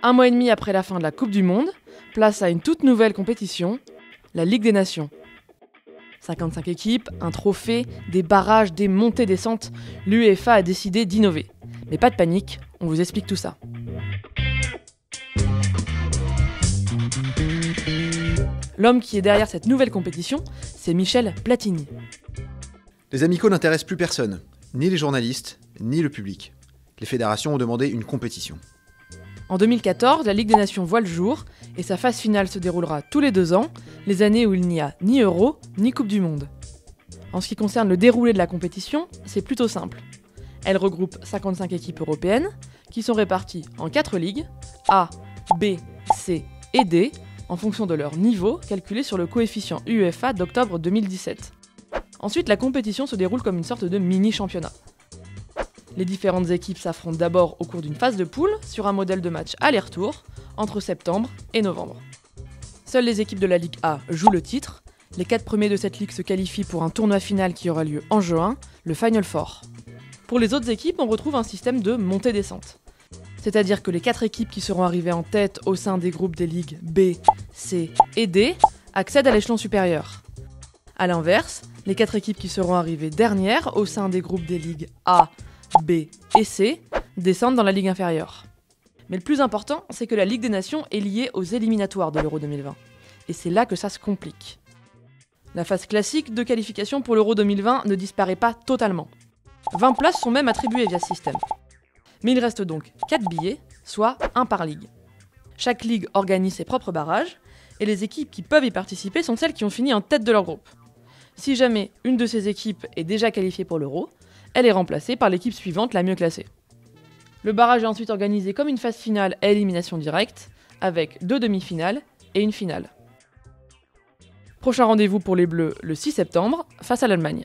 Un mois et demi après la fin de la Coupe du Monde, place à une toute nouvelle compétition, la Ligue des Nations. 55 équipes, un trophée, des barrages, des montées-descentes, l'UEFA a décidé d'innover. Mais pas de panique, on vous explique tout ça. L'homme qui est derrière cette nouvelle compétition, c'est Michel Platini. Les amicaux n'intéressent plus personne, ni les journalistes, ni le public. Les fédérations ont demandé une compétition. En 2014, la Ligue des Nations voit le jour et sa phase finale se déroulera tous les 2 ans, les années où il n'y a ni Euro, ni Coupe du Monde. En ce qui concerne le déroulé de la compétition, c'est plutôt simple. Elle regroupe 55 équipes européennes qui sont réparties en 4 ligues, A, B, C et D, en fonction de leur niveau calculé sur le coefficient UEFA d'octobre 2017. Ensuite, la compétition se déroule comme une sorte de mini-championnat. Les différentes équipes s'affrontent d'abord au cours d'une phase de poule sur un modèle de match aller-retour entre septembre et novembre. Seules les équipes de la Ligue A jouent le titre. Les 4 premiers de cette ligue se qualifient pour un tournoi final qui aura lieu en juin, le Final Four. Pour les autres équipes, on retrouve un système de montée-descente. C'est-à-dire que les 4 équipes qui seront arrivées en tête au sein des groupes des ligues B, C et D accèdent à l'échelon supérieur. A l'inverse, les 4 équipes qui seront arrivées dernières au sein des groupes des ligues A, B et C descendent dans la ligue inférieure. Mais le plus important, c'est que la Ligue des Nations est liée aux éliminatoires de l'Euro 2020. Et c'est là que ça se complique. La phase classique de qualification pour l'Euro 2020 ne disparaît pas totalement. 20 places sont même attribuées via ce système. Mais il reste donc 4 billets, soit 1 par ligue. Chaque ligue organise ses propres barrages, et les équipes qui peuvent y participer sont celles qui ont fini en tête de leur groupe. Si jamais une de ces équipes est déjà qualifiée pour l'Euro, elle est remplacée par l'équipe suivante la mieux classée. Le barrage est ensuite organisé comme une phase finale à élimination directe, avec 2 demi-finales et une finale. Prochain rendez-vous pour les Bleus le 6 septembre, face à l'Allemagne.